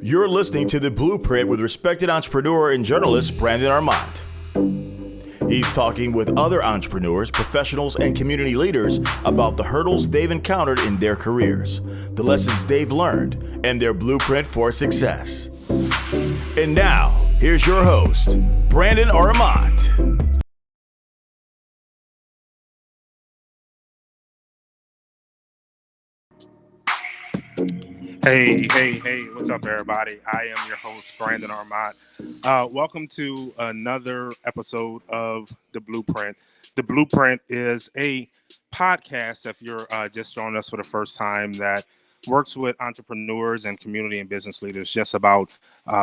You're listening to The Blueprint with respected entrepreneur and journalist Brandon Armant. He's talking with other entrepreneurs, professionals, and community leaders about the hurdles they've encountered in their careers, the lessons they've learned, and their blueprint for success. And now, here's your host, Brandon Armant. Hey, what's up, everybody? I am your host, Brandon Armant. Welcome to another episode of The Blueprint. The Blueprint is a podcast, if you're just joining us for the first time, that works with entrepreneurs and community and business leaders just about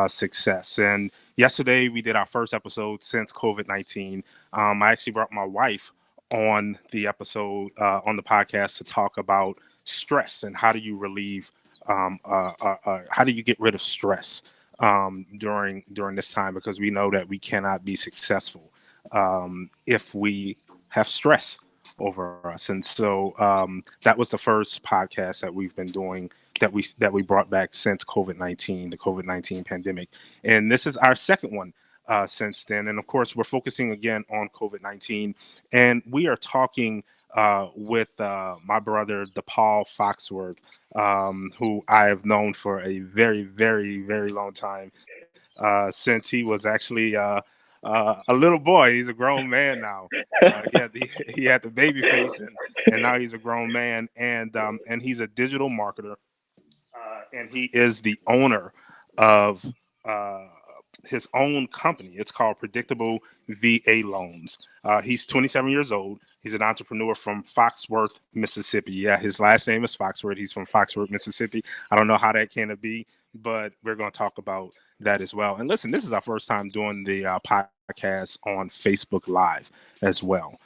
success. And yesterday, we did our first episode since COVID-19. I actually brought my wife on the episode, on the podcast, to talk about stress and how do you relieve how do you get rid of stress during this time? Because we know that we cannot be successful if we have stress over us. And so that was the first podcast that we've been doing that we brought back since COVID-19, the COVID-19 pandemic. And this is our second one since then. And of course, we're focusing again on COVID-19, and we are talking with my brother, DePaul Foxworth, who I have known for a very, very, very long time, since he was actually a little boy. He's a grown man now. He had the baby face, and now he's a grown man, and he's a digital marketer, and he is the owner of his own company. It's called Predictable VA Loans. He's 27 years old. He's an entrepreneur from Foxworth, Mississippi. Yeah, his last name is Foxworth. He's from Foxworth, Mississippi. I don't know how that came to be, but we're going to talk about that as well. And listen, this is our first time doing the podcast on Facebook Live as well.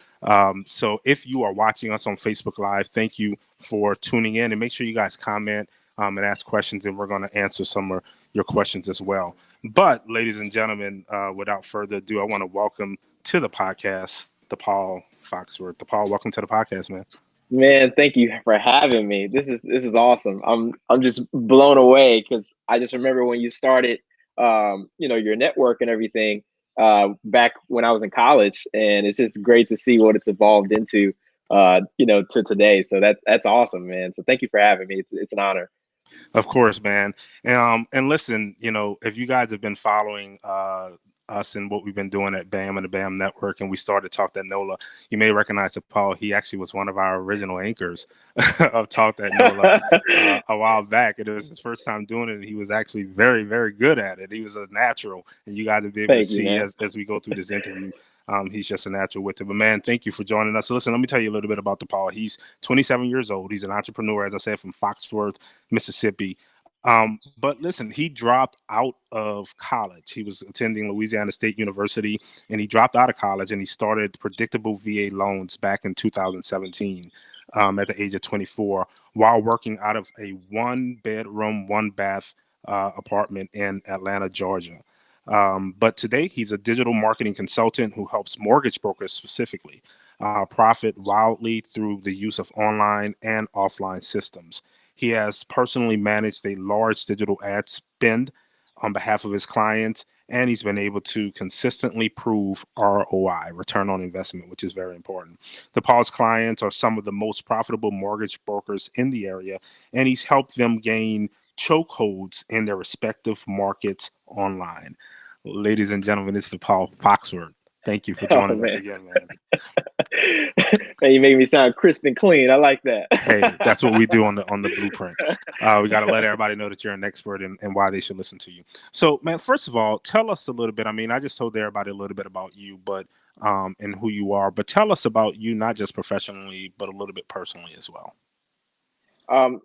So if you are watching us on Facebook Live, thank you for tuning in, and make sure you guys comment and ask questions, and we're going to answer some of your questions as well. But ladies and gentlemen, without further ado, I want to welcome to the podcast, DePaul Foxworth. DePaul, welcome to the podcast, man. Man, thank you for having me. This is awesome. I'm just blown away because I just remember when you started, your network and everything back when I was in college, and it's just great to see what it's evolved into, to today. So that's awesome, man. So thank you for having me. It's an honor. Of course, man. And listen, if you guys have been following us and what we've been doing at BAMM and the BAMM network, and we started Talk That NOLA, you may recognize DePaul. He actually was one of our original anchors of Talk That NOLA a while back. It was his first time doing it, and he was actually very, very good at it. He was a natural, and you guys will be able to see as we go through this interview. He's just a natural with it. But man, thank you for joining us. So listen, let me tell you a little bit about DePaul. He's 27 years old. He's an entrepreneur, as I said, from Foxworth, Mississippi. But listen, he dropped out of college. He was attending Louisiana State University, and he dropped out of college, and he started Predictable VA Loans back in 2017 at the age of 24, while working out of a 1-bedroom, 1-bath apartment in Atlanta, Georgia. But today, he's a digital marketing consultant who helps mortgage brokers specifically profit wildly through the use of online and offline systems. He has personally managed a large digital ad spend on behalf of his clients, and he's been able to consistently prove ROI, return on investment, which is very important. DePaul's clients are some of the most profitable mortgage brokers in the area, and he's helped them gain chokeholds in their respective markets online. Ladies and gentlemen, it's DePaul Foxworth. Thank you for joining us again, man. Man, you make me sound crisp and clean. I like that. Hey, that's what we do on the Blueprint. We got to let everybody know that you're an expert and why they should listen to you. So, man, first of all, tell us a little bit. I mean, I just told everybody a little bit about you, but and who you are. But tell us about you, not just professionally, but a little bit personally as well.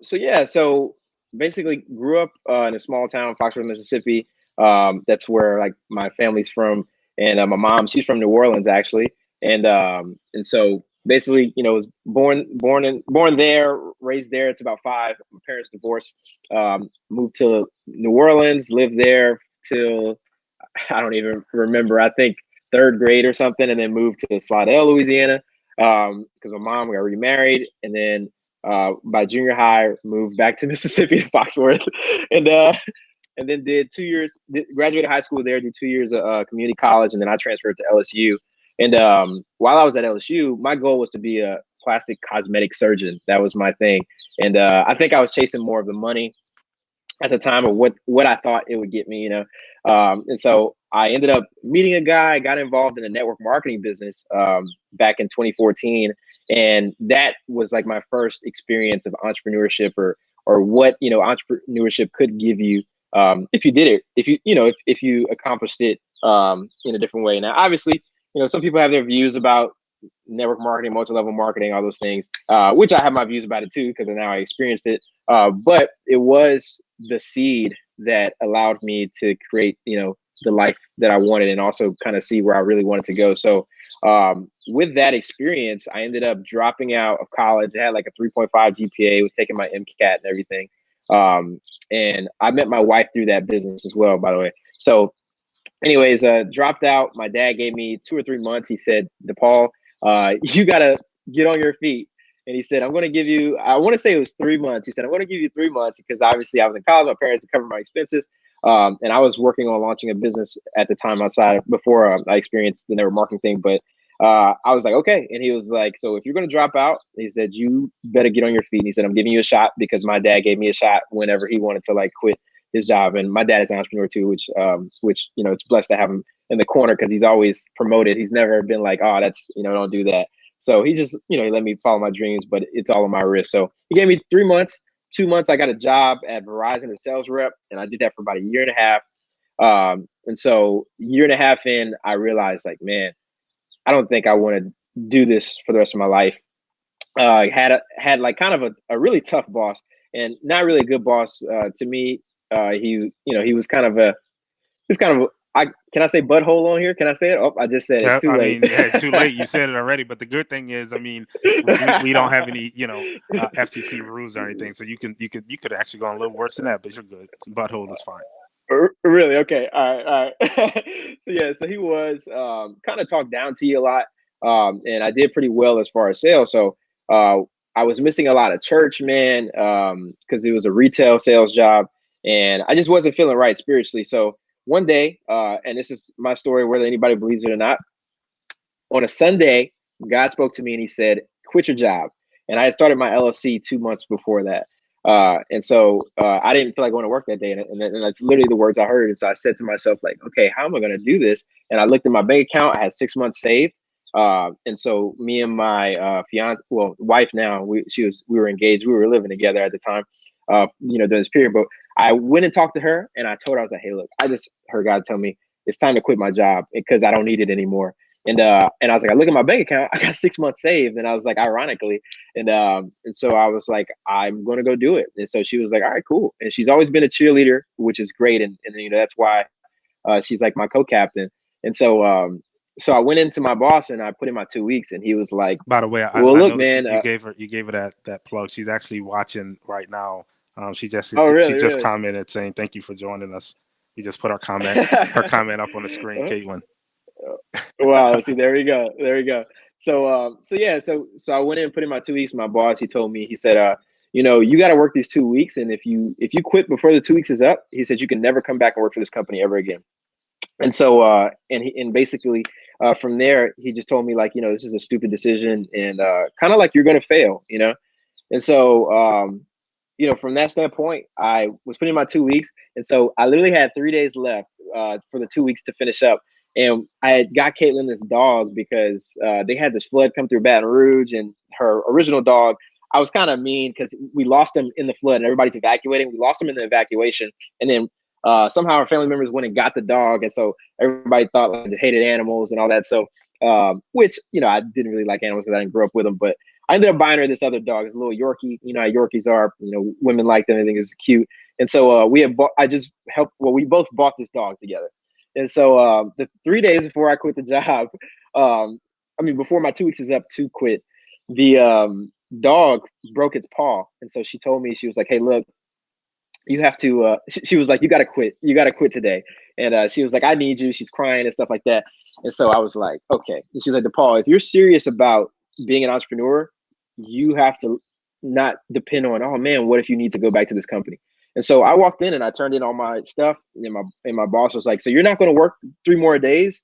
So basically grew up in a small town, Foxworth, Mississippi. That's where like my family's from, and my mom, she's from New Orleans actually, and so basically, was born there, raised there. It's about 5. My parents divorced, moved to New Orleans, lived there till I don't even remember. I think 3rd grade or something, and then moved to Slidell, Louisiana, because my mom got remarried, and then by junior high moved back to Mississippi to Foxworth, and and then did 2 years, graduated high school there, did 2 years of community college, and then I transferred to LSU. And while I was at LSU, my goal was to be a plastic cosmetic surgeon. That was my thing. And I think I was chasing more of the money at the time, or what I thought it would get me, and so I ended up meeting a guy, got involved in a network marketing business back in 2014, and that was like my first experience of entrepreneurship, or what entrepreneurship could give you if you did it, if you accomplished it in a different way. Now, obviously, some people have their views about network marketing, multi-level marketing, all those things, which I have my views about it too, because now I experienced it. But it was the seed that allowed me to create, the life that I wanted, and also kind of see where I really wanted to go. So with that experience, I ended up dropping out of college. I had like a 3.5 GPA, was taking my MCAT and everything. And I met my wife through that business as well, by the way. So anyways, dropped out. My dad gave me 2 or 3 months. He said, DePaul, you got to get on your feet. And he said, I'm going to give you, I want to say it was 3 months. He said, I'm going to give you 3 months, because obviously I was in college. My parents had covered my expenses. And I was working on launching a business at the time before I experienced the network marketing thing. But I was like, okay. And he was like, so if you're going to drop out, he said, you better get on your feet. And he said, I'm giving you a shot, because my dad gave me a shot whenever he wanted to like quit his job. And my dad is an entrepreneur too, which it's blessed to have him in the corner, because he's always promoted. He's never been like, oh, that's, don't do that. So he just, he let me follow my dreams, but it's all on my wrist. So he gave me 3 months. 2 months, I got a job at Verizon as sales rep, and I did that for about a year and a half. And so year and a half in, I realized like, man, I don't think I want to do this for the rest of my life. Had like kind of a really tough boss, and not really a good boss to me. He was kind of can I say butthole on here? Can I say it? Oh, I just said it. Too late. Too late. You said it already. But the good thing is, we don't have any, FCC rules or anything. So you could actually go on a little worse than that, but you're good. Butthole is fine. Really? Okay. All right. So he was kind of talked down to you a lot, and I did pretty well as far as sales. So I was missing a lot of church, man, because it was a retail sales job, and I just wasn't feeling right spiritually. So one day, and this is my story, whether anybody believes it or not, on a Sunday, God spoke to me and he said, quit your job. And I had started my LLC 2 months before that. And so I didn't feel like going to work that day. And that's literally the words I heard. And so I said to myself, like, okay, how am I going to do this? And I looked at my bank account. I had 6 months saved. And so me and my wife now, we were engaged. We were living together at the time, during this period. But I went and talked to her, and I told her, I was like, hey, look, I just heard God tell me it's time to quit my job because I don't need it anymore. And I was like, I look at my bank account, I got 6 months saved. And I was like, ironically, and so I was like, I'm going to go do it. And so she was like, all right, cool. And she's always been a cheerleader, which is great. And that's why she's like my co-captain. And so, so I went into my boss and I put in my 2 weeks, and he was like, by the way, I look, man, you gave her that plug. She's actually watching right now. She just commented saying, thank you for joining us. We just put her comment up on the screen, Caitlin. Wow. See, there we go. So I went in and put in my 2 weeks. My boss, he told me, he said, you got to work these 2 weeks. And if you quit before the 2 weeks is up, he said, you can never come back and work for this company ever again. And so, and basically from there, he just told me like, this is a stupid decision, and kind of like you're going to fail, And so, from that standpoint, I was putting in my 2 weeks. And so I literally had 3 days left for the 2 weeks to finish up. And I had got Caitlin this dog because they had this flood come through Baton Rouge, and her original dog, I was kind of mean because we lost him in the flood and everybody's evacuating. We lost him in the evacuation. And then somehow our family members went and got the dog. And so everybody thought like I just hated animals and all that. So, which, I didn't really like animals because I didn't grow up with them, but I ended up buying her this other dog. It's a little Yorkie. You know how Yorkies are. Women like them. I think it's cute. And so we both bought this dog together. And so the 3 days before I quit the job, before my 2 weeks is up to quit, the dog broke its paw. And so she told me, she was like, hey, look, you have to, she was like, you got to quit. You got to quit today. And she was like, I need you. She's crying and stuff like that. And so I was like, okay. And she was like, DePaul, if you're serious about being an entrepreneur, you have to not depend on, oh man, what if you need to go back to this company? And so I walked in and I turned in all my stuff, and my boss was like, "So you're not going to work 3 more days?"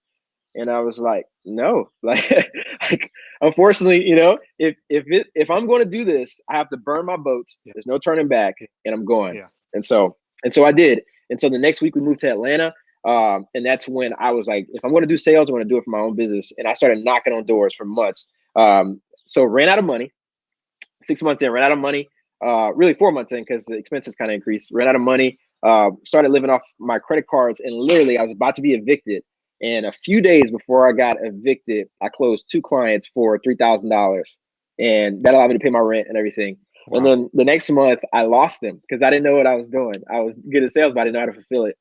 And I was like, "No, like unfortunately, if I'm going to do this, I have to burn my boats. Yeah. There's no turning back, and I'm going." Yeah. And so I did. And so the next week we moved to Atlanta, and that's when I was like, if I'm going to do sales, I'm going to do it for my own business. And I started knocking on doors for months. So ran out of money. 6 months in, ran out of money. Really 4 months in, because the expenses kind of increased. Ran out of money. Started living off my credit cards, and literally I was about to be evicted. And a few days before I got evicted, I closed 2 clients for $3,000, and that allowed me to pay my rent and everything. Wow. And then the next month, I lost them because I didn't know what I was doing. I was good at sales, but I didn't know how to fulfill it.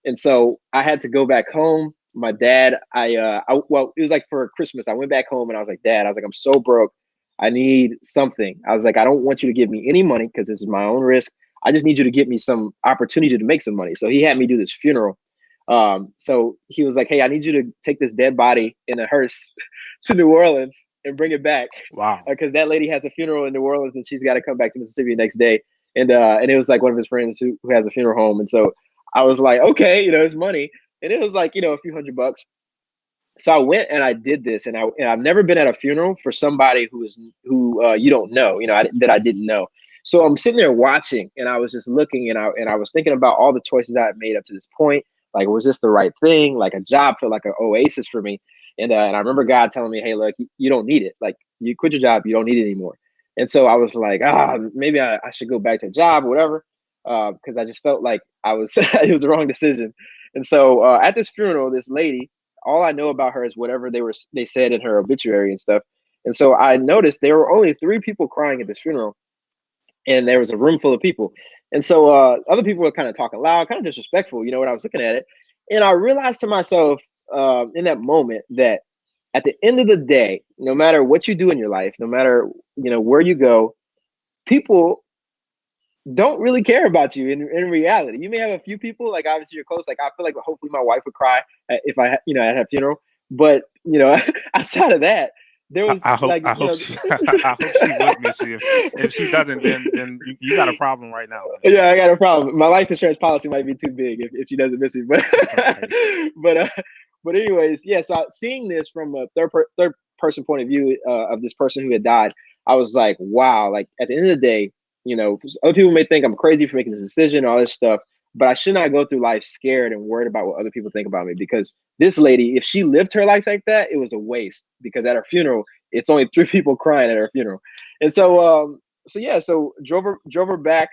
And so I had to go back home. My dad, well, it was like for Christmas. I went back home and I was like, "Dad," I was like, "I'm so broke. I need something." I was like, "I don't want you to give me any money because this is my own risk. I just need you to give me some opportunity to make some money." So he had me do this funeral. So he was like, "Hey, I need you to take this dead body in a hearse to New Orleans and bring it back." Wow. Because that lady has a funeral in New Orleans and she's got to come back to Mississippi the next day. And it was like one of his friends who has a funeral home. And so I was like, okay, it's money. And it was like, a few $100. So I went and I did this, and I've never been at a funeral for somebody who you don't know, that I didn't know. So I'm sitting there watching, and I was just looking, and I was thinking about all the choices I had made up to this point. Like, was this the right thing? Like, a job felt like an oasis for me, and I remember God telling me, "Hey, look, you don't need it. Like, you quit your job, you don't need it anymore." And so I was like, maybe I should go back to a job or whatever, because I just felt like I was it was the wrong decision. And so at this funeral, this lady, all I know about her is whatever they said in her obituary and stuff. And so I noticed there were only 3 people crying at this funeral, and there was a room full of people. And so other people were kind of talking loud, kind of disrespectful, when I was looking at it. And I realized to myself in that moment that at the end of the day, no matter what you do in your life, no matter where you go, people don't really care about you in reality. You may have a few people, like obviously you're close. Like I feel like hopefully my wife would cry if I at her funeral. But outside of that, there was I hope she would miss you. If she doesn't, then you got a problem right now. Man. Yeah, I got a problem. My life insurance policy might be too big if she doesn't miss me. But but anyways, yeah. So seeing this from a third person point of view of this person who had died, I was like, wow. Like at the end of the day, other people may think I'm crazy for making this decision, all this stuff, but I should not go through life scared and worried about what other people think about me. Because this lady, if she lived her life like that, it was a waste. Because at her funeral, it's only 3 people crying at her funeral. And so, so drove her back,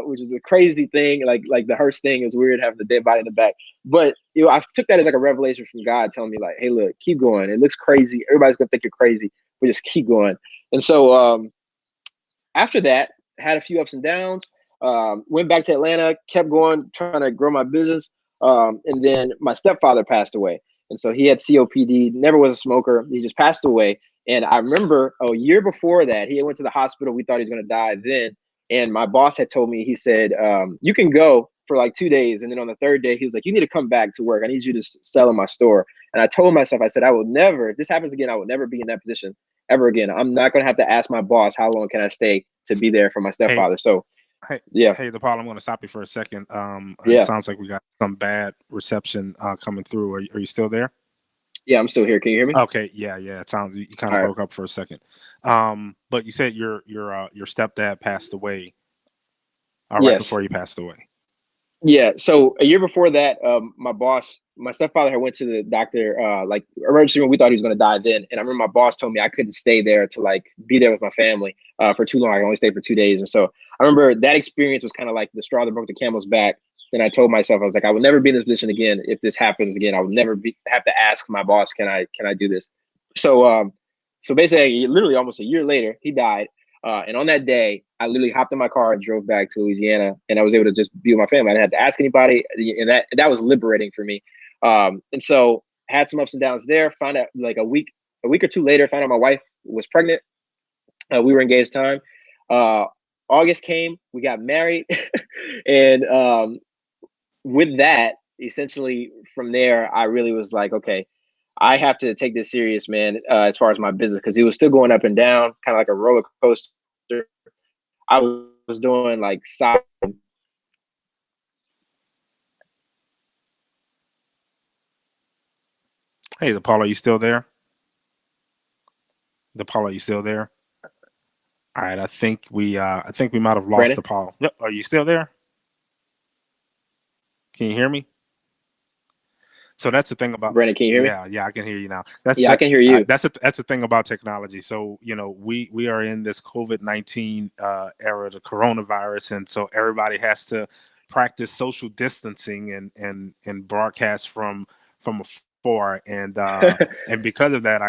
which is a crazy thing. Like the hearse thing is weird, having the dead body in the back. But I took that as like a revelation from God, telling me like, hey, look, keep going. It looks crazy. Everybody's gonna think you're crazy, but just keep going. And so after that, had a few ups and downs. Went back to Atlanta, kept going, trying to grow my business. And then my stepfather passed away. And so he had COPD, never was a smoker. He just passed away. And I remember a year before that, he went to the hospital. We thought he was going to die then. And my boss had told me, he said, you can go for like 2 days. And then on the 3rd day, he was like, you need to come back to work. I need you to sell in my store. And I told myself, I said, I will never, if this happens again, I will never be in that position ever again. I'm not going to have to ask my boss, how long can I stay to be there for my stepfather? So yeah. Hey, DePaul, I'm going to stop you for a second. Yeah. It sounds like we got some bad reception coming through. Are you still there? Yeah, I'm still here. Can you hear me? Okay. Yeah. It sounds you kind of broke up for a second. But you said your stepdad passed away right before he passed away. Yeah. So a year before that, my stepfather had went to the doctor, like emergency room. We thought he was going to die then. And I remember my boss told me I couldn't stay there to like be there with my family for too long. I could only stay for 2 days. And so I remember that experience was kind of like the straw that broke the camel's back. And I told myself, I was like, I will never be in this position again. If this happens again, I will never have to ask my boss, can I do this? So, so basically literally almost a year later, he died. And on that day, I literally hopped in my car and drove back to Louisiana, and I was able to just be with my family. I didn't have to ask anybody, and that was liberating for me. And so had some ups and downs there. Found out like a week or two later, found out my wife was pregnant. We were engaged time. August came, we got married, and with that, essentially from there, I really was like, okay, I have to take this serious, man, as far as my business, because it was still going up and down, kind of like a roller coaster. I was was doing like side. Hey, DePaul, are you still there? DePaul, are you still there? All right, I think we might have lost Brandon, DePaul. Yep, are you still there? Can you hear me? So that's the thing about, Brandon, can you hear me? yeah, I can hear you now. That's Yeah, I that can hear you. that's the thing about technology. So we are in this COVID-19 era, the coronavirus, and so everybody has to practice social distancing and broadcast from afar, and because of that,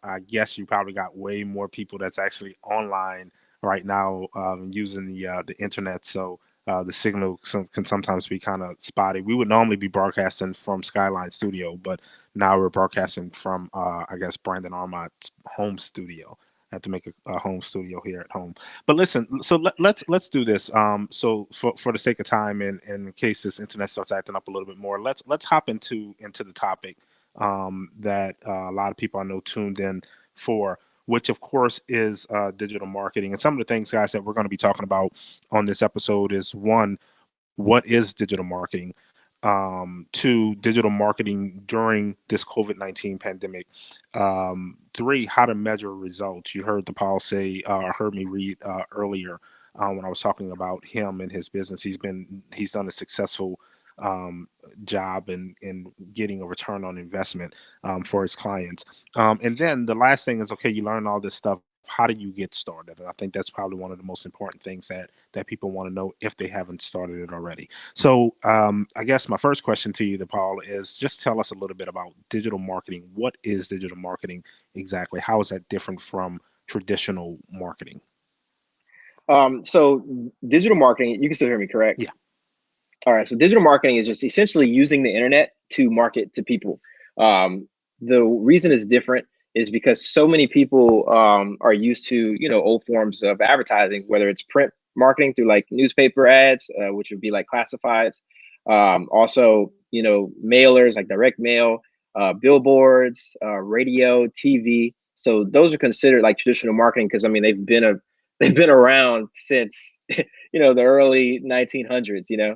I guess you probably got way more people that's actually online right now using the internet. So the signal can sometimes be kind of spotty. We would normally be broadcasting from Skyline Studio, but now we're broadcasting from, I guess, Brandon Armant's home studio. I have to make a home studio here at home. But listen, so let's do this. So for the sake of time and in case this internet starts acting up a little bit more, let's hop into the topic that a lot of people I know tuned in for, which of course is digital marketing. And some of the things, guys, that we're going to be talking about on this episode is one, what is digital marketing? Two, digital marketing during this COVID-19 pandemic. Three, how to measure results. You heard DePaul say, heard me read earlier when I was talking about him and his business. He's done a successful job in getting a return on investment for his clients. And then the last thing is, okay, you learn all this stuff. How do you get started? And I think that's probably one of the most important things that people want to know if they haven't started it already. So I guess my first question to you, DePaul, is just tell us a little bit about digital marketing. What is digital marketing exactly? How is that different from traditional marketing? So digital marketing, you can still hear me, correct? Yeah. All right. So digital marketing is just essentially using the internet to market to people. The reason is different is because so many people are used to, old forms of advertising, whether it's print marketing through like newspaper ads, which would be like classifieds. Also, mailers like direct mail, billboards, radio, TV. So those are considered like traditional marketing because I mean they've been around since the early 1900s.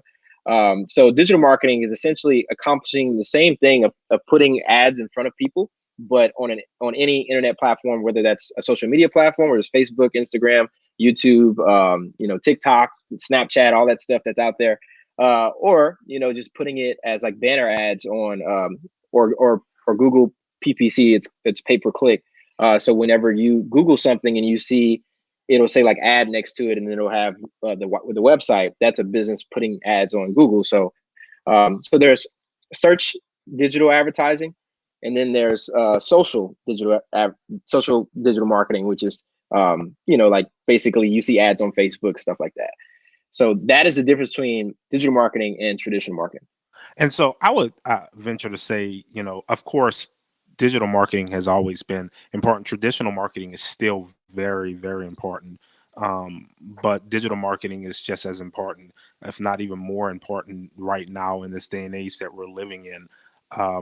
So digital marketing is essentially accomplishing the same thing of putting ads in front of people, but on any internet platform, whether that's a social media platform or it's Facebook, Instagram, YouTube, TikTok, Snapchat, all that stuff that's out there, or just putting it as like banner ads on or Google PPC. It's pay per click. So whenever you Google something and you see it'll say like ad next to it, and then it'll have the website. That's a business putting ads on Google. So there's search digital advertising, and then there's social digital marketing, which is like basically you see ads on Facebook, stuff like that. So that is the difference between digital marketing and traditional marketing. And so I would venture to say, of course, digital marketing has always been important. Traditional marketing is still very, very important. But digital marketing is just as important, if not even more important right now in this day and age that we're living in,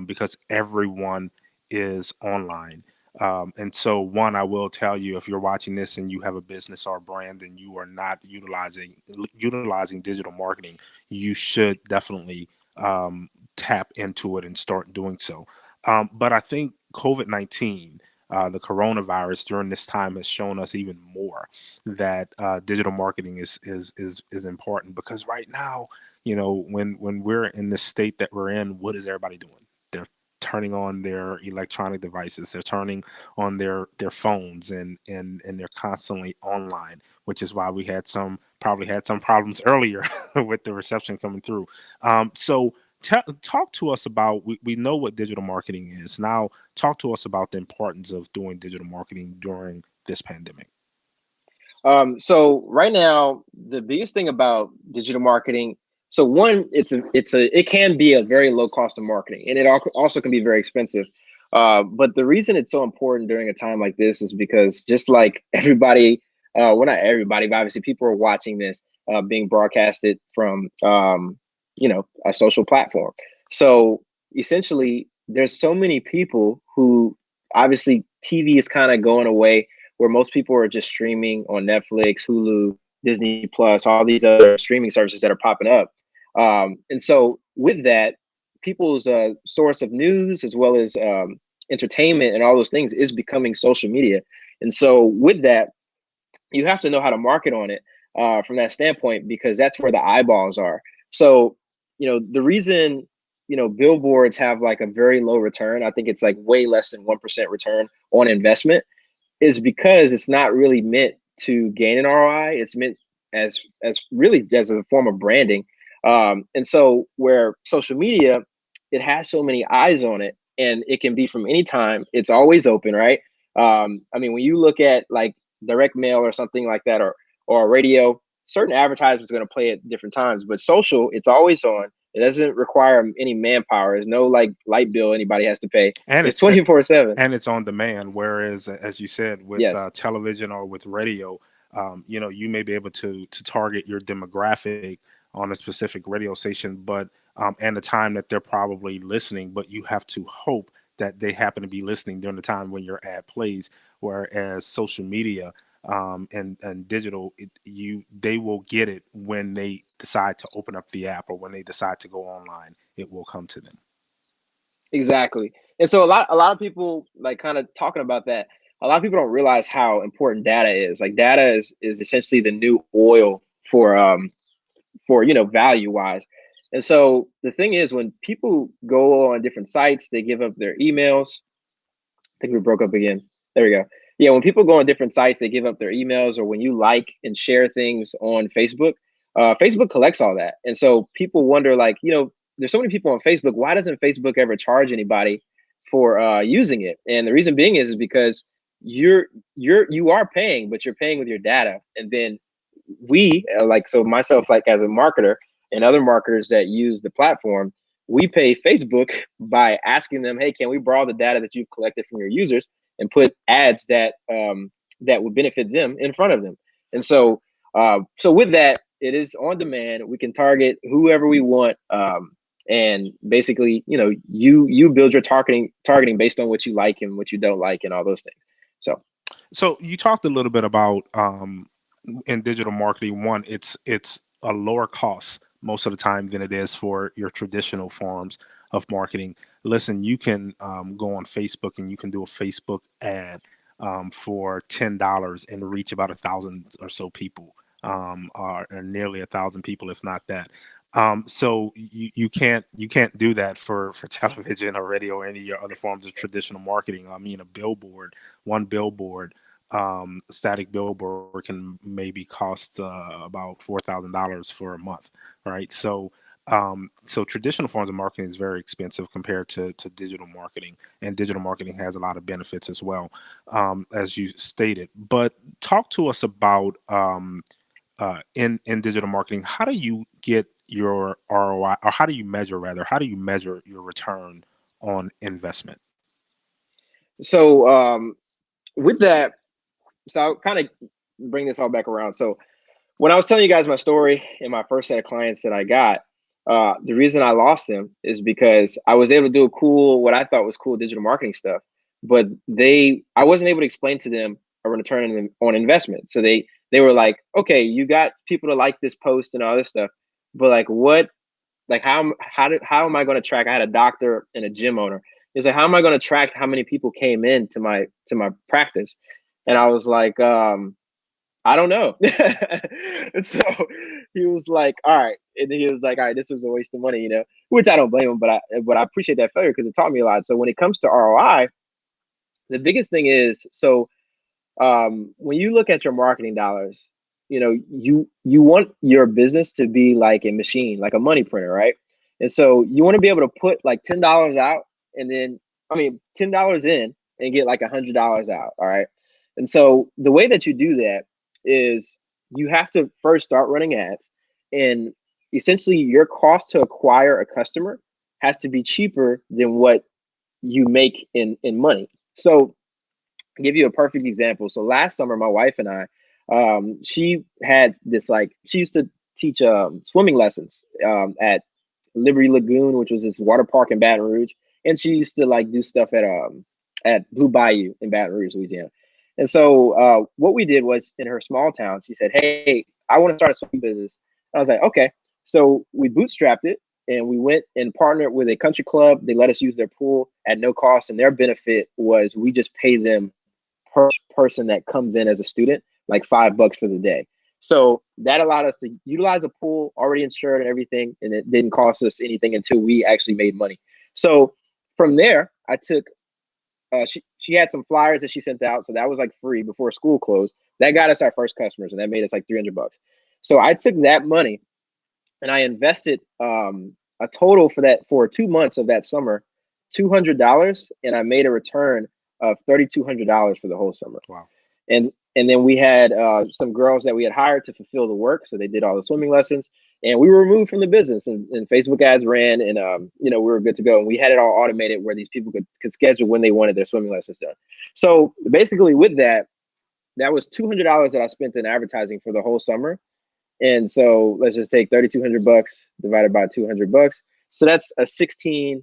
because everyone is online. And so, one, I will tell you, if you're watching this and you have a business or a brand and you are not utilizing digital marketing, you should definitely tap into it and start doing so. But I think COVID-19, the coronavirus during this time has shown us even more that digital marketing is important because right now, when we're in the state that we're in, what is everybody doing? They're turning on their electronic devices. They're turning on their phones and they're constantly online, which is why we probably had some problems earlier with the reception coming through. So talk to us about, we know what digital marketing is. Now, talk to us about the importance of doing digital marketing during this pandemic. So right now, the biggest thing about digital marketing, so one, it can be a very low cost of marketing, and it also can be very expensive. But the reason it's so important during a time like this is because just like everybody, well, not everybody, but obviously people are watching this being broadcasted from a social platform. So essentially, there's so many people who obviously TV is kind of going away, where most people are just streaming on Netflix, Hulu, Disney Plus, all these other streaming services that are popping up. And so with that, people's source of news as well as entertainment and all those things is becoming social media. And so with that, you have to know how to market on it from that standpoint, because that's where the eyeballs are. So, the reason, billboards have like a very low return, I think it's like way less than 1% return on investment, is because it's not really meant to gain an ROI. It's meant as really as a form of branding. And so where social media, it has so many eyes on it, and it can be from any time. It's always open, right? I mean, when you look at like direct mail or something like that, or radio, certain advertisements are going to play at different times, but social, it's always on. It doesn't require any manpower. There's no like light bill anybody has to pay. And It's 24/7. and it's on demand. Whereas, as you said, with Yes, television or with radio, you may be able to target your demographic on a specific radio station, but and the time that they're probably listening, but you have to hope that they happen to be listening during the time when your ad plays. Whereas social media and digital, they will get it when they decide to open up the app or when they decide to go online. It will come to them. exactly. And so a lot of people, like, kind of talking about that. A lot of people don't realize how important data is. Like, data is essentially the new oil for value wise. And so the thing is, when people go on different sites, they give up their emails. I think we broke up again. There we go. Yeah, when people go on different sites, they give up their emails, or when you like and share things on Facebook, Facebook collects all that. And so people wonder, like, there's so many people on Facebook. Why doesn't Facebook ever charge anybody for using it? And the reason being is because you are paying, but you're paying with your data. And then we, so myself, like as a marketer, and other marketers that use the platform, we pay Facebook by asking them, hey, can we borrow the data that you've collected from your users and put ads that that would benefit them in front of them. And so with that, it is on demand. We can target whoever we want, and basically, you build your targeting based on what you like and what you don't like and all those things. So you talked a little bit about in digital marketing. One, it's a lower cost most of the time than it is for your traditional forms of marketing. Listen, you can go on Facebook and you can do a Facebook ad for $10 and reach about 1,000 or so people, or nearly 1,000 people, if not that. So you can't do that for television or radio or any of your other forms of traditional marketing. I mean, one billboard, static billboard can maybe cost about $4,000 for a month, right? So traditional forms of marketing is very expensive compared to digital marketing, and digital marketing has a lot of benefits as well, as you stated. But talk to us about in digital marketing, how do you get your ROI, or how do you measure your return on investment? So with that, so I'll kind of bring this all back around. So when I was telling you guys my story and my first set of clients that I got, the reason I lost them is because I was able to do what I thought was cool digital marketing stuff, but I wasn't able to explain to them a return on investment. So they were like, okay, you got people to like this post and all this stuff, but like what, like how am I going to track? I had a doctor and a gym owner. He's like, how am I going to track how many people came in to my practice? And I was like, I don't know. And so he was like, all right. And he was like, all right, this was a waste of money, which I don't blame him, but I appreciate that failure because it taught me a lot. So when it comes to ROI, the biggest thing is, so when you look at your marketing dollars, you want your business to be like a machine, like a money printer, right? And so you want to be able to put like $10 out, and then, $10 in and get like $100 out. All right. And so the way that you do that is you have to first start running ads, and essentially your cost to acquire a customer has to be cheaper than what you make in money. So I'll give you a perfect example. So last summer, my wife and I, she had this, like, she used to teach swimming lessons at Liberty Lagoon, which was this water park in Baton Rouge. And she used to like do stuff at Blue Bayou in Baton Rouge, Louisiana. And so what we did was, in her small town, she said, hey, I want to start a swimming business. I was like, okay. So we bootstrapped it and we went and partnered with a country club. They let us use their pool at no cost. And their benefit was we just pay them per person that comes in as a student, like $5 for the day. So that allowed us to utilize a pool already insured and everything. And it didn't cost us anything until we actually made money. So from there, I took, she had some flyers that she sent out. So that was like free before school closed. That got us our first customers and that made us like $300. So I took that money and I invested a total for 2 months of that summer, $200, and I made a return of $3,200 for the whole summer. Wow. And then we had some girls that we had hired to fulfill the work, so they did all the swimming lessons, and we were removed from the business. And Facebook ads ran, and we were good to go. And we had it all automated where these people could schedule when they wanted their swimming lessons done. So basically, with that was $200 that I spent in advertising for the whole summer. And so let's just take $3,200 divided by $200. So that's a 16x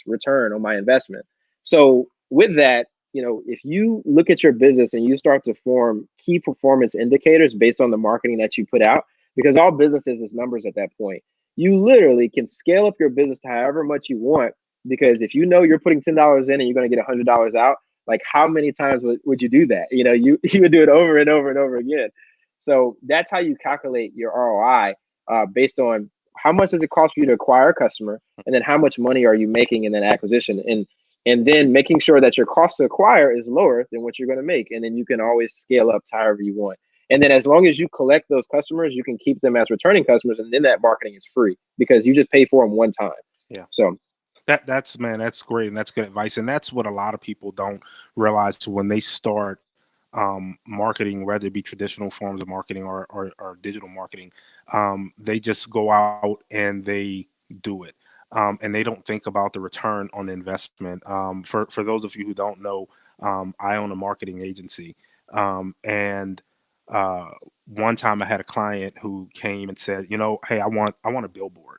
return on my investment. So with that, if you look at your business and you start to form key performance indicators based on the marketing that you put out, because all businesses is numbers at that point, you literally can scale up your business to however much you want. Because if you know you're putting $10 in and you're going to get $100 out, like how many times would you do that? You would do it over and over and over again. So that's how you calculate your ROI based on how much does it cost for you to acquire a customer, and then how much money are you making in that acquisition, and then making sure that your cost to acquire is lower than what you're going to make, and then you can always scale up to however you want. And then as long as you collect those customers, you can keep them as returning customers, and then that marketing is free because you just pay for them one time. Yeah. So that's great, and that's good advice, and that's what a lot of people don't realize when they start marketing, whether it be traditional forms of marketing or digital marketing. They just go out and they do it. And they don't think about the return on investment. For those of you who don't know, I own a marketing agency. And one time I had a client who came and said, hey, I want a billboard.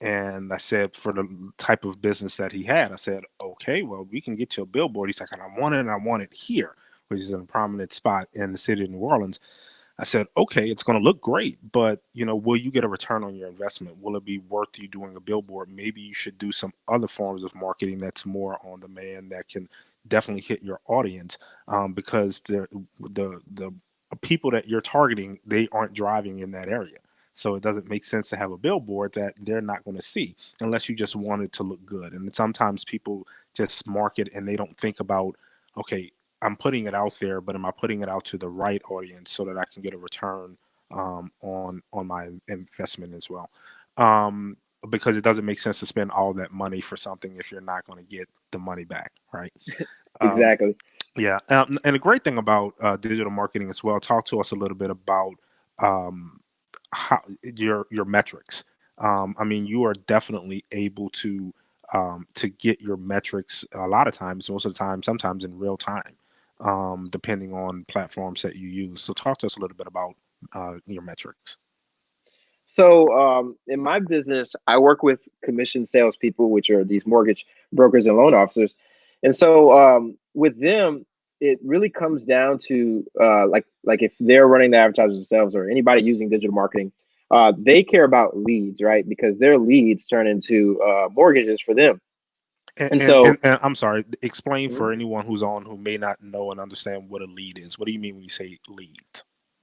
And I said, for the type of business that he had, I said, okay, well, we can get you a billboard. He's like, and I want it here, which is in a prominent spot in the city of New Orleans. I said, okay, it's going to look great, but will you get a return on your investment? Will it be worth you doing a billboard? Maybe you should do some other forms of marketing that's more on demand that can definitely hit your audience, because the people that you're targeting, they aren't driving in that area. So it doesn't make sense to have a billboard that they're not going to see unless you just want it to look good. And sometimes people just market and they don't think about, okay, I'm putting it out there, but am I putting it out to the right audience so that I can get a return on my investment as well? Because it doesn't make sense to spend all that money for something if you're not going to get the money back, right? exactly. Yeah. And the great thing about digital marketing as well, talk to us a little bit about how your metrics. I mean, you are definitely able to get your metrics a lot of times, most of the time, sometimes in real time, depending on platforms that you use. So talk to us a little bit about your metrics. So in my business, I work with commission salespeople, which are these mortgage brokers and loan officers. And so with them, it really comes down to like if they're running the advertisers themselves or anybody using digital marketing, they care about leads, right? Because their leads turn into mortgages for them. And So I'm sorry, explain for anyone who's on who may not know and understand what a lead is. What do you mean when you say lead?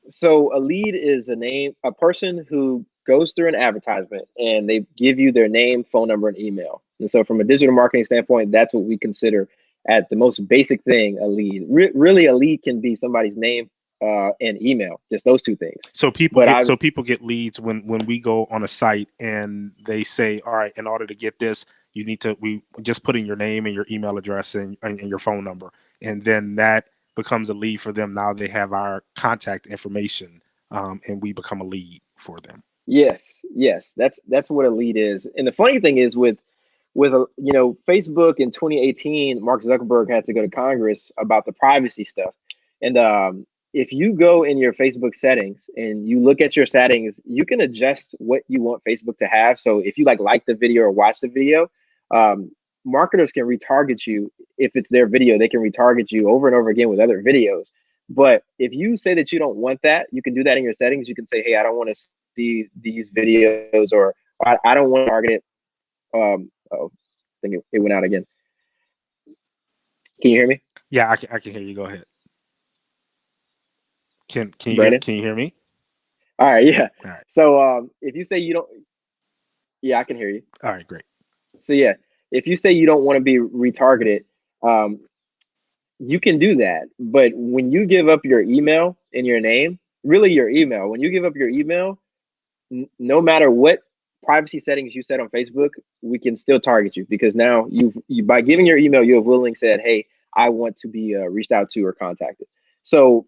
So a lead is a person who goes through an advertisement and they give you their name, phone number, and email. And so from a digital marketing standpoint, that's what we consider at the most basic thing, a lead. Really, a lead can be somebody's name and email, just those two things. So people get leads when we go on a site and they say, all right, in order to get this, you need to, we just put in your name and your email address and your phone number. And then that becomes a lead for them. Now they have our contact information and we become a lead for them. Yes, that's what a lead is. And the funny thing is with Facebook in 2018, Mark Zuckerberg had to go to Congress about the privacy stuff. And if you go in your Facebook settings and you look at your settings, you can adjust what you want Facebook to have. So if you like the video or watch the video, marketers can retarget you. If it's their video, they can retarget you over and over again with other videos. But if you say that you don't want that, you can do that in your settings. You can say, hey, I don't want to see these videos, or I don't want to target it. Oh, I think it went out again. Can you hear me? Yeah, I can hear you. Go ahead. Can you Brandon? can you hear me? All right, yeah. All right. So if you say you don't, yeah, I can hear you. All right, great. So yeah, if you say you don't want to be retargeted, um, you can do that. But when you give up your email and your name, really your email, when you give up your email, no matter what privacy settings you set on Facebook, we can still target you, because now you by giving your email, you have willingly said, hey, I want to be reached out to or contacted. So,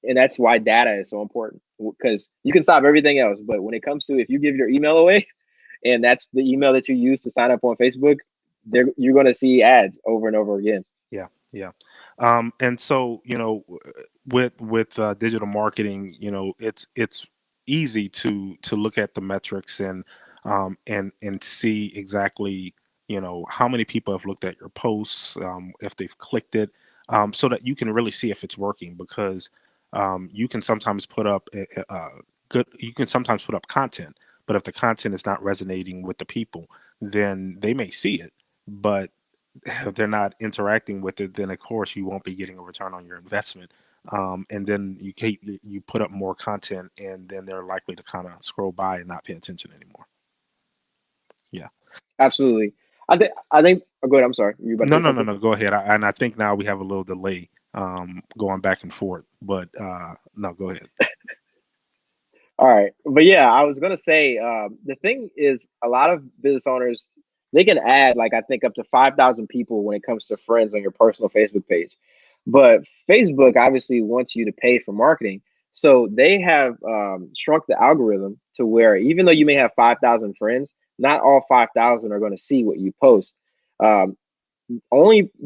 and that's why data is so important, because you can stop everything else, but when it comes to, if you give your email away and that's the email that you use to sign up on Facebook, you're going to see ads over and over again. Yeah, yeah. And so, with digital marketing, it's easy to look at the metrics and see exactly, how many people have looked at your posts, if they've clicked it, so that you can really see if it's working, because you can sometimes put up you can sometimes put up content, but if the content is not resonating with the people, then they may see it, but if they're not interacting with it, then of course you won't be getting a return on your investment. And then you put up more content, and then they're likely to kind of scroll by and not pay attention anymore. Yeah. Absolutely. I think oh, go ahead. I'm sorry. You about to No, say no, no, something? no. Go ahead. And I think now we have a little delay going back and forth, but no, go ahead. All right. But yeah, I was gonna say, the thing is, a lot of business owners, they can add, like, I think up to 5,000 people when it comes to friends on your personal Facebook page. But Facebook obviously wants you to pay for marketing. So they have shrunk the algorithm to where, even though you may have 5,000 friends, not all 5,000 are going to see what you post. Um, the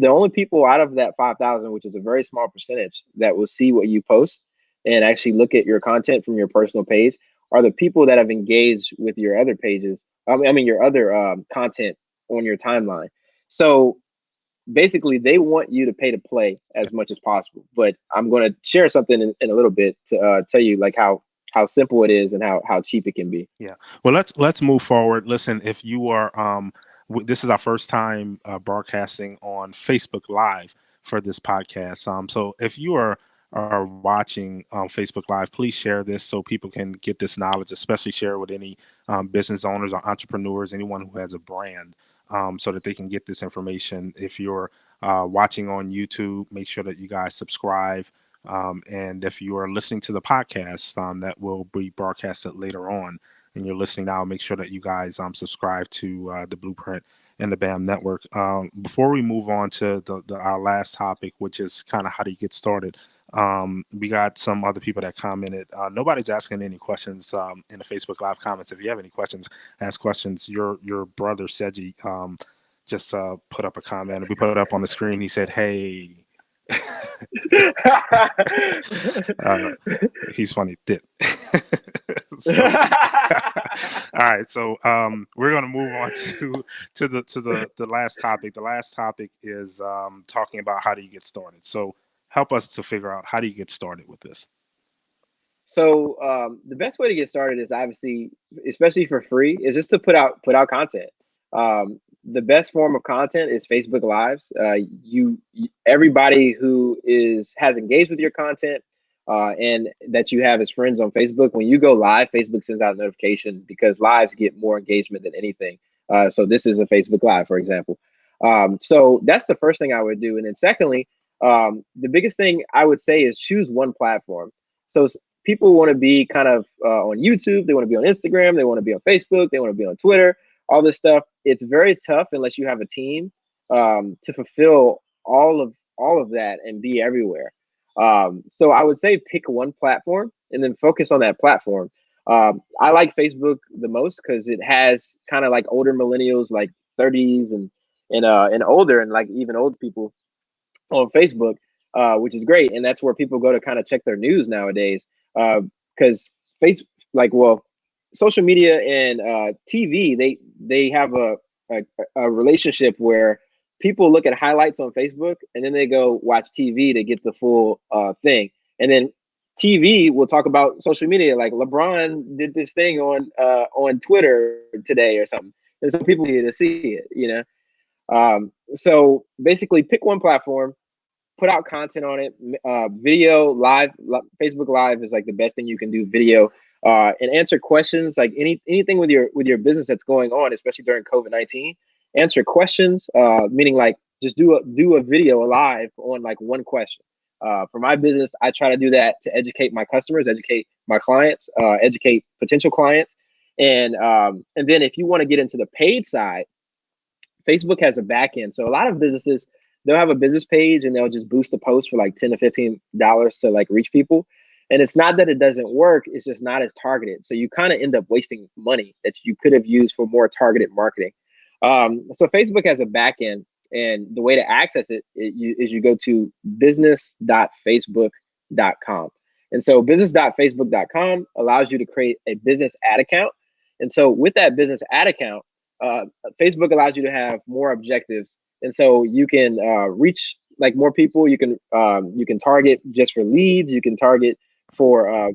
only people out of that 5,000, which is a very small percentage, that will see what you post and actually look at your content from your personal page, are the people that have engaged with your other pages. I mean your other content on your timeline. So basically, they want you to pay to play as much as possible. But I'm going to share something in a little bit to tell you, like, how simple it is and how cheap it can be. Yeah. Well, let's move forward. Listen, if you are this is our first time broadcasting on Facebook Live for this podcast. So if you are watching Facebook Live, please share this so people can get this knowledge. Especially share with any business owners or entrepreneurs, anyone who has a brand, so that they can get this information. If you're watching on YouTube, make sure that you guys subscribe. And if you are listening to the podcast, that will be broadcasted later on, and you're listening now, make sure that you guys subscribe to the Blueprint and the BAMM network. Before we move on to our last topic, which is kind of how do you get started, we got some other people that commented. Nobody's asking any questions in the Facebook Live comments. If you have any questions, ask questions. Your brother Seji just put up a comment, and we put it up on the screen. He said, "Hey." He's funny. Dip. So, all right, so we're going to move on to the last topic. The last topic is talking about how do you get started. So help us to figure out, how do you get started with this? So the best way to get started is, obviously, especially for free, is just to put out content. The best form of content is Facebook Lives. Everybody who has engaged with your content and that you have as friends on Facebook, when you go live, Facebook sends out a notification, because lives get more engagement than anything. So this is a Facebook Live, for example. So that's the first thing I would do. And then secondly, the biggest thing I would say is choose one platform. So people want to be kind of on YouTube, they want to be on Instagram, they want to be on Facebook, they want to be on Twitter, all this stuff. It's very tough unless you have a team to fulfill all of that and be everywhere. So I would say pick one platform and then focus on that platform. I like Facebook the most because it has kind of like older millennials, like 30s and older, and like even old people on Facebook, which is great. And that's where people go to kind of check their news nowadays. Because social media and TV, they have a relationship where people look at highlights on Facebook and then they go watch TV to get the full thing. And then TV will talk about social media, like LeBron did this thing on Twitter today or something, and so people need to see it, So basically, pick one platform, put out content on it. Video live, Facebook Live is like the best thing you can do. Video, and answer questions, like anything with your business that's going on, especially during COVID-19. Answer questions, meaning like just do a video live on like one question. For my business, I try to do that to educate my customers, educate my clients, educate potential clients, and then if you want to get into the paid side, Facebook has a back end. So a lot of businesses, they'll have a business page and they'll just boost the post for like $10 to $15 to like reach people. And it's not that it doesn't work, it's just not as targeted. So you kind of end up wasting money that you could have used for more targeted marketing. So Facebook has a back end, and the way to access it is you go to business.facebook.com. And so business.facebook.com allows you to create a business ad account. And so with that business ad account, Facebook allows you to have more objectives, and so you can reach like more people. You can target just for leads. You can target for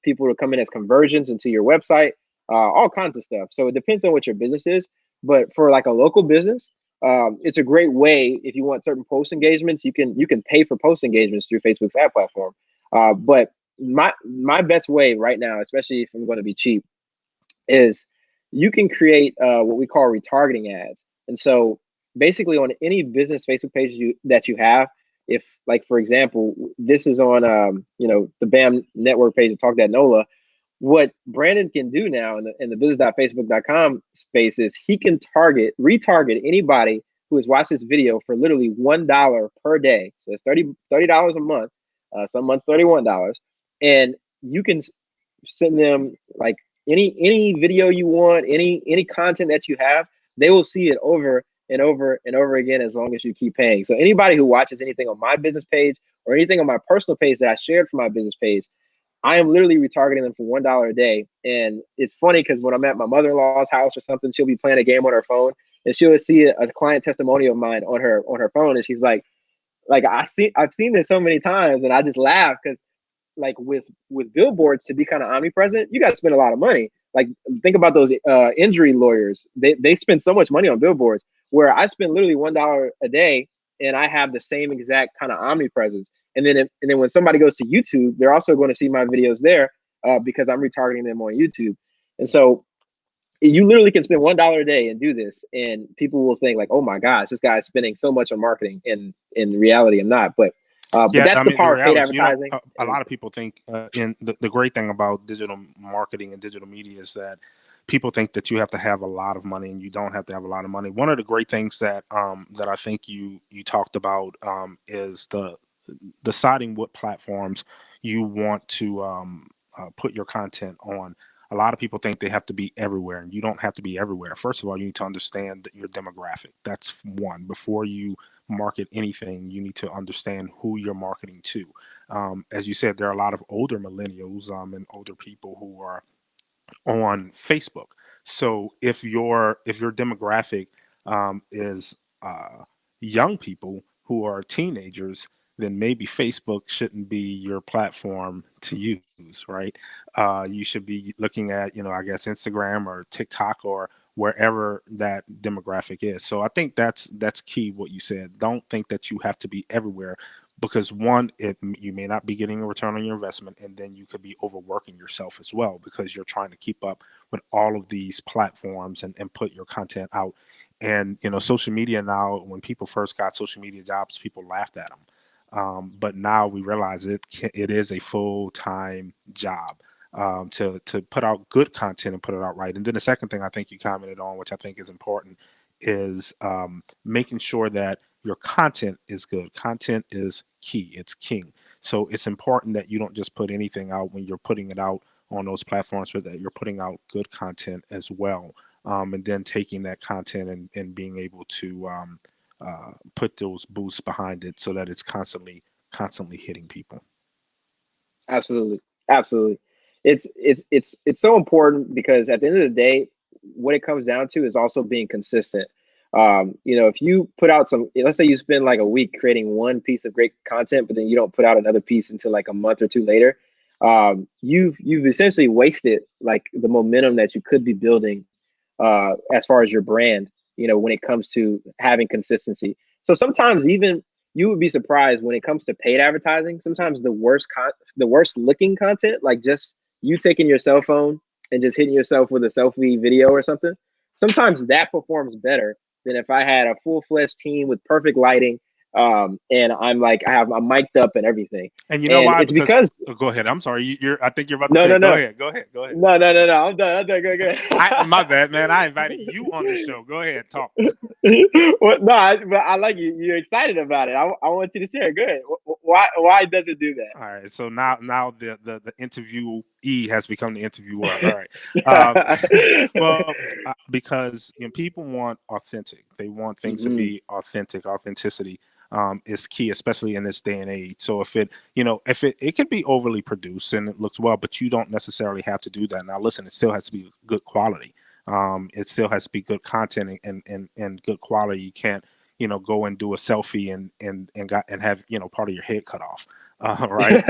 people to come in as conversions into your website, all kinds of stuff. So it depends on what your business is. But for like a local business, it's a great way. If you want certain post engagements, you can pay for post engagements through Facebook's ad platform. But my best way right now, especially if I'm going to be cheap, is you can create what we call retargeting ads. And so basically on any business Facebook page that you have, if like, for example, this is on, the BAMM network page of Talk That NOLA, what Brandon can do now in the business.facebook.com space is he can retarget anybody who has watched this video for literally $1 per day. So it's $30 a month, some months $31. And you can send them like any video you want, any content that you have, they will see it over and over and over again as long as you keep paying. So anybody who watches anything on my business page or anything on my personal page that I shared from my business page, I am literally retargeting them for $1 a day. And it's funny because when I'm at my mother-in-law's house or something, she'll be playing a game on her phone and she'll see a client testimonial of mine on her phone, and she's like I've seen this so many times, and I just laugh because like with billboards, to be kind of omnipresent, you got to spend a lot of money. Like think about those injury lawyers. They spend so much money on billboards, where I spend literally $1 a day and I have the same exact kind of omnipresence. And then when somebody goes to YouTube, they're also going to see my videos there because I'm retargeting them on YouTube. And so you literally can spend $1 a day and do this, and people will think like, oh my gosh, this guy's spending so much on marketing. And in reality, I'm not. But that's the power of paid advertising. A lot of people think, in the great thing about digital marketing and digital media is that people think that you have to have a lot of money, and you don't have to have a lot of money. One of the great things that I think you talked about is deciding what platforms you want to put your content on. A lot of people think they have to be everywhere, and you don't have to be everywhere. First of all, you need to understand your demographic. That's one. Before you market anything, you need to understand who you're marketing to. As you said, there are a lot of older millennials and older people who are on Facebook. So if your demographic is young people who are teenagers, then maybe Facebook shouldn't be your platform to use, right? You should be looking at, I guess Instagram or TikTok or wherever that demographic is. So I think that's key what you said. Don't think that you have to be everywhere, because one, you may not be getting a return on your investment, and then you could be overworking yourself as well because you're trying to keep up with all of these platforms and put your content out. And social media now, when people first got social media jobs, people laughed at them. But now we realize it is a full-time job to put out good content and put it out right. And then the second thing I think you commented on, which I think is important, is making sure that your content is good. Content is key. It's king. So it's important that you don't just put anything out when you're putting it out on those platforms, but that you're putting out good content as well. And then taking that content and being able to put those boosts behind it so that it's constantly hitting people. Absolutely. It's so important because at the end of the day, what it comes down to is also being consistent. If you put out let's say you spend like a week creating one piece of great content, but then you don't put out another piece until like a month or two later, you've essentially wasted like the momentum that you could be building as far as your brand, when it comes to having consistency. So sometimes even you would be surprised when it comes to paid advertising. Sometimes the worst looking content, like just you taking your cell phone and just hitting yourself with a selfie video or something, sometimes that performs better than if I had a full-fledged team with perfect lighting, and I'm mic'd up and everything. And you know And why? it's Because because go ahead. I'm sorry. I think you're about to no, say no, it. Go no, ahead. Go ahead. Go ahead. no, no, no, no. I'm done. I'm done. Go, go. My bad, man. I invited you on the show. Go ahead. Talk. Well, no, but I like you. You're excited about it. I want you to share. Go ahead. Why does it do that? All right. So now the interviewee has become the interviewer. All right. Well, because people want authentic. They want things to Mhm. be authentic. Authenticity is key, especially in this day and age. So if it can be overly produced and it looks well, but you don't necessarily have to do that. Now, listen, it still has to be good quality. It still has to be good content and good quality. You can't go and do a selfie and have part of your head cut off. Right.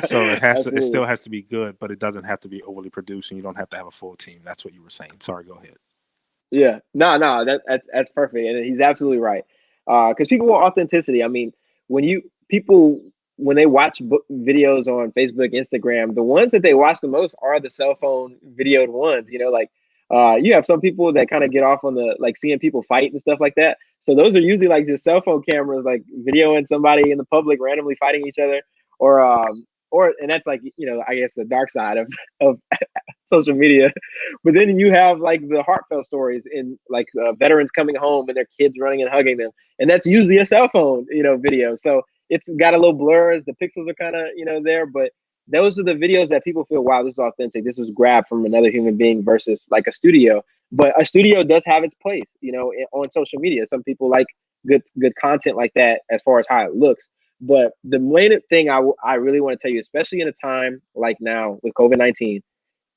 So it still Absolutely. has to be good, but it doesn't have to be overly produced, and you don't have to have a full team. That's what you were saying. Sorry, go ahead. Yeah. No. That's perfect, and he's absolutely right. Because people want authenticity. I mean, people when they watch videos on Facebook, Instagram, the ones that they watch the most are the cell phone videoed ones. You have some people that kind of get off on the like seeing people fight and stuff like that. So those are usually like just cell phone cameras, like videoing somebody in the public randomly fighting each other, and that's like I guess the dark side of social media. But then you have like the heartfelt stories in like veterans coming home and their kids running and hugging them, and that's usually a cell phone video. So it's got a little blurs, the pixels are kind of there, but those are the videos that people feel, wow, this is authentic, this was grabbed from another human being versus like a studio. But a studio does have its place on social media. Some people like good content like that as far as how it looks. But the main thing I really want to tell you, especially in a time like now with COVID-19,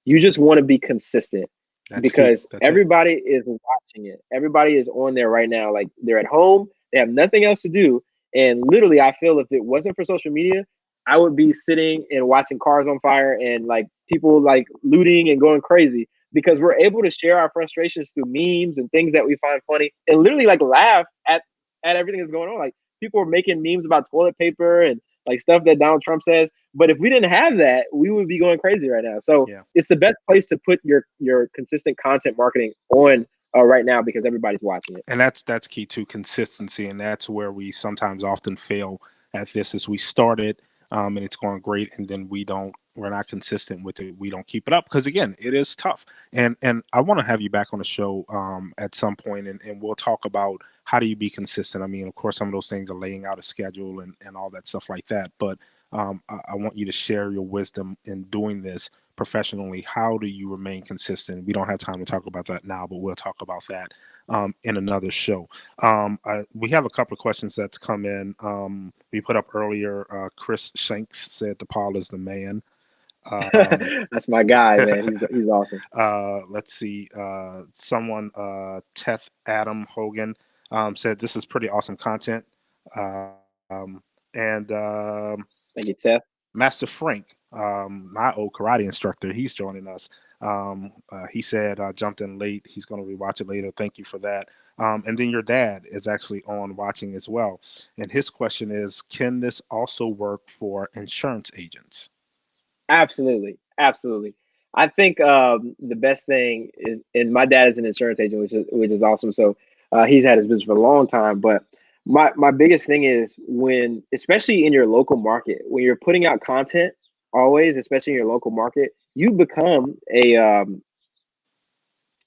you just want to be consistent That's key. because That's it. everybody is watching it. Everybody is on there right now. Like they're at home, they have nothing else to do. And literally, I feel if it wasn't for social media, I would be sitting and watching cars on fire and like people like looting and going crazy because we're able to share our frustrations through memes and things that we find funny and literally like laugh at everything that's going on. Like people are making memes about toilet paper and like stuff that Donald Trump says. But if we didn't have that, we would be going crazy right now. So Yeah. it's the best place to put your consistent content marketing on right now because everybody's watching it. And that's key to consistency, and that's where we sometimes often fail at this. Is we start it and it's going great, and then we're not consistent with it. We don't keep it up because again, it is tough. And I want to have you back on the show at some point, and we'll talk about how do you be consistent. I mean, of course, some of those things are laying out a schedule and all that stuff like that, but I want you to share your wisdom in doing this professionally. How do you remain consistent? We don't have time to talk about that now, but we'll talk about that in another show. We have a couple of questions that's come in. We put up earlier. Chris Shanks said DePaul is the man. That's my guy, man. He's awesome. Let's see. Someone, Teth Adam Hogan, said this is pretty awesome content. And Thank you, Teth. Master Frank, my old karate instructor, he's joining us. He said jumped in late. He's going to rewatch it later. Thank you for that. And then your dad is actually on watching as well. And his question is, can this also work for insurance agents? Absolutely, absolutely. I think the best thing is, and my dad is an insurance agent, which is awesome. So he's had his business for a long time. But my biggest thing is when, especially in your local market, when you're putting out content, always, especially in your local market, you become a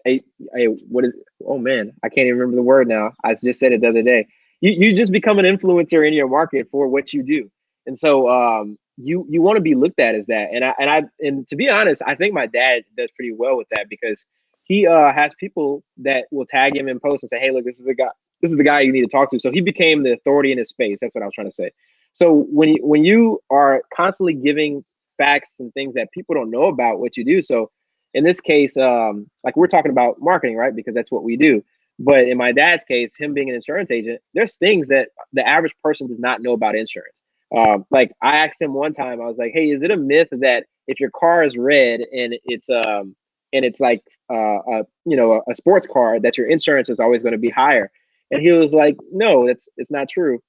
what is, oh man, I can't even remember the word now. I just said it the other day. You just become an influencer in your market for what you do. And so you want to be looked at as that. And to be honest, I think my dad does pretty well with that because he has people that will tag him in posts and say, hey, look, this is the guy you need to talk to. So he became the authority in his space. That's what I was trying to say. So when you are constantly giving facts and things that people don't know about what you do, so in this case, like we're talking about marketing, right? Because that's what we do. But in my dad's case, him being an insurance agent, there's things that the average person does not know about insurance. Like I asked him one time, I was like, "Hey, is it a myth that if your car is red and it's like a sports car, that your insurance is always going to be higher?" And he was like, "No, it's not true."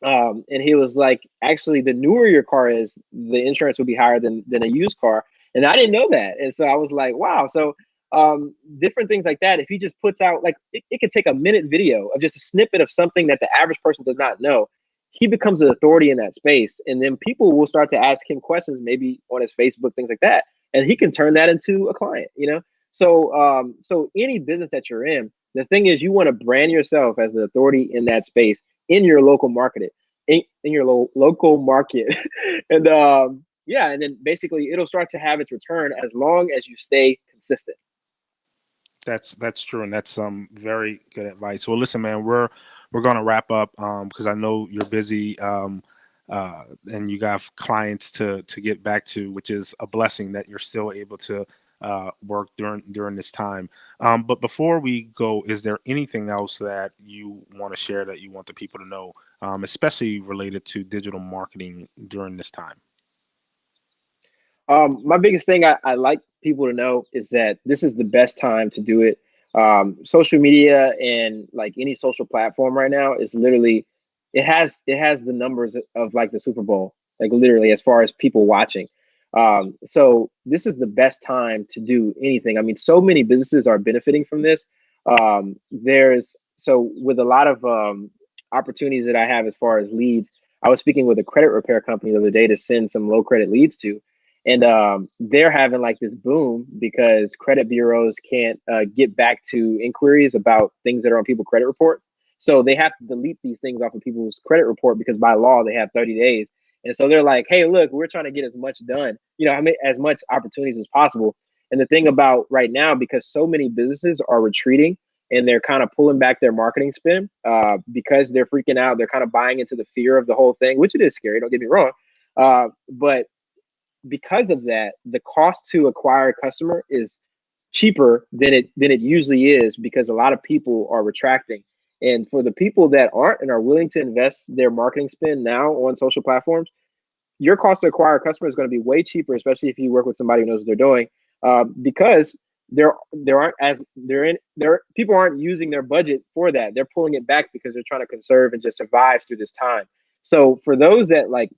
And he was like, "Actually, the newer your car is, the insurance will be higher than a used car." And I didn't know that, and so I was like, "Wow!" So different things like that. If he just puts out like it could take a minute video of just a snippet of something that the average person does not know, he becomes an authority in that space, and then people will start to ask him questions, maybe on his Facebook, things like that, and he can turn that into a client. So any business that you're in, the thing is you want to brand yourself as the authority in that space in your local market, in your local market, and yeah, and then basically it'll start to have its return as long as you stay consistent. That's true, and that's some very good advice. Well, listen, man, we're gonna wrap up because I know you're busy and you got clients to get back to, which is a blessing that you're still able to work during this time. But before we go, is there anything else that you want to share that you want the people to know, especially related to digital marketing during this time? My biggest thing I like people to know is that this is the best time to do it. Social media and like any social platform right now is literally, it has the numbers of like the Super Bowl, like literally as far as people watching. So this is the best time to do anything. I mean, so many businesses are benefiting from this. There's so with a lot of opportunities that I have as far as leads. I was speaking with a credit repair company the other day to send some low credit leads to. And they're having like this boom because credit bureaus can't get back to inquiries about things that are on people's credit reports. So they have to delete these things off of people's credit report because by law they have 30 days. And so they're like, "Hey, look, we're trying to get as much done, I mean, as much opportunities as possible." And the thing about right now, because so many businesses are retreating and they're kind of pulling back their marketing spend because they're freaking out, they're kind of buying into the fear of the whole thing, which it is scary. Don't get me wrong, but because of that, the cost to acquire a customer is cheaper than it usually is because a lot of people are retracting. And for the people that aren't and are willing to invest their marketing spend now on social platforms, your cost to acquire a customer is going to be way cheaper, especially if you work with somebody who knows what they're doing, because there aren't as they're in there people aren't using their budget for that. They're pulling it back because they're trying to conserve and just survive through this time. So for those that like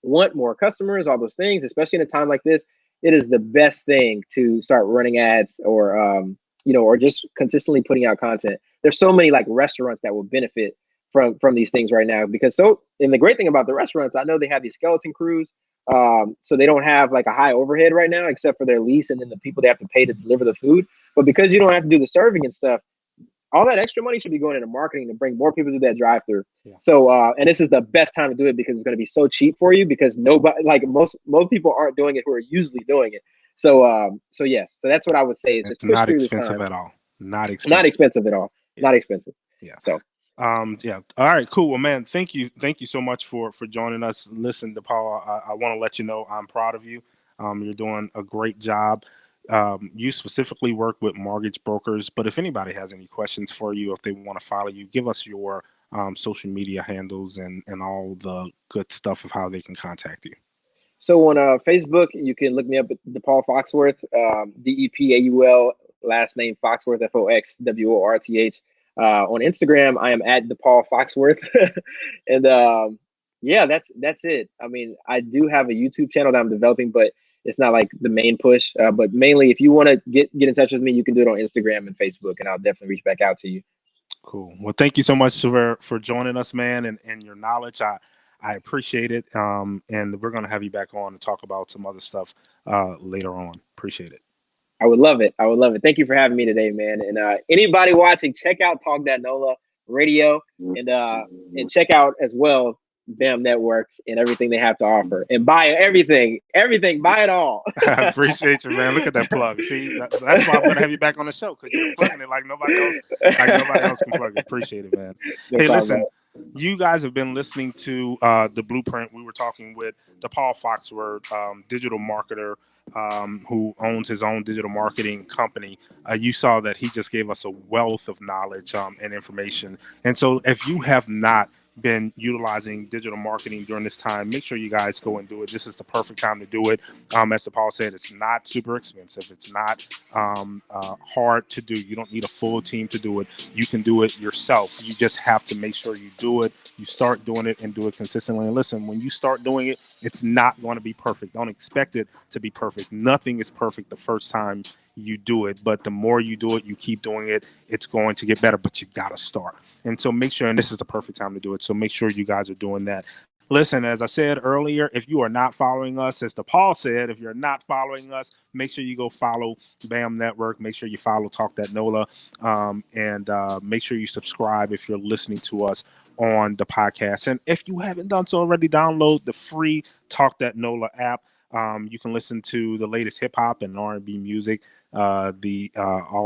want more customers, all those things, especially in a time like this, it is the best thing to start running ads or just consistently putting out content. There's so many like restaurants that will benefit from these things right now because and the great thing about the restaurants, I know they have these skeleton crews, so they don't have like a high overhead right now except for their lease and then the people they have to pay to deliver the food. But because you don't have to do the serving and stuff, all that extra money should be going into marketing to bring more people to that drive-through. Yeah. So, and this is the best time to do it because it's going to be so cheap for you because nobody, like most people aren't doing it who are usually doing it. So, so yes, so that's what I would say is it's not expensive at all. Not expensive. Not expensive at all. Yeah. Not expensive. Yeah. So. Yeah. All right, cool. Well, man, thank you so much for joining us. Listen, DePaul, I want to let you know I'm proud of you. You're doing a great job. You specifically work with mortgage brokers, but if anybody has any questions for you, if they want to follow you, give us your social media handles and all the good stuff of how they can contact you. So on Facebook, you can look me up at DePaul Foxworth, DePaul, last name Foxworth, Foxworth. On Instagram, I am at DePaul Foxworth, and yeah, that's it. I mean, I do have a YouTube channel that I'm developing, but it's not like the main push. But mainly, if you want to get in touch with me, you can do it on Instagram and Facebook, and I'll definitely reach back out to you. Cool. Well, thank you so much for joining us, man, and your knowledge. I appreciate it. And we're gonna have you back on to talk about some other stuff later on. Appreciate it. I would love it. Thank you for having me today, man. And anybody watching, check out Talk That NOLA Radio and check out as well BAMM Network and everything they have to offer. And buy everything, buy it all. I appreciate you, man. Look at that plug. See, that's why I'm gonna have you back on the show because you're plugging it like nobody else can plug it. Appreciate it, man. No problem, listen. Man. You guys have been listening to The Blueprint. We were talking with DePaul Foxworth, digital marketer who owns his own digital marketing company. You saw that he just gave us a wealth of knowledge and information. And so if you have not been utilizing digital marketing during this time, make sure you guys go and do it. This is the perfect time to do it. As DePaul said, it's not super expensive. It's not hard to do. You don't need a full team to do it. You can do it yourself. You just have to make sure you do it. You start doing it and do it consistently. And listen, when you start doing it, it's not going to be perfect. Don't expect it to be perfect. Nothing is perfect the first time you do it, but the more you do it, you keep doing it, it's going to get better, but you got to start. And so make sure, and this is the perfect time to do it. So make sure you guys are doing that. Listen, as I said earlier, if you are not following us, as DePaul said, if you're not following us, make sure you go follow BAMM Network. Make sure you follow Talk That NOLA, and make sure you subscribe if you're listening to us on the podcast. And if you haven't done so already, download the free Talk That NOLA app. You can listen to the latest hip hop and R&B music all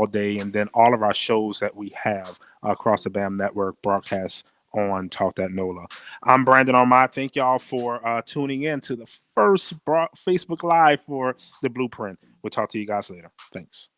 day, and then all of our shows that we have across the BAMM Network broadcasts on Talk That NOLA. I'm Brandon Armant. Thank y'all for tuning in to the first Facebook Live for The Blueprint. We'll talk to you guys later. Thanks.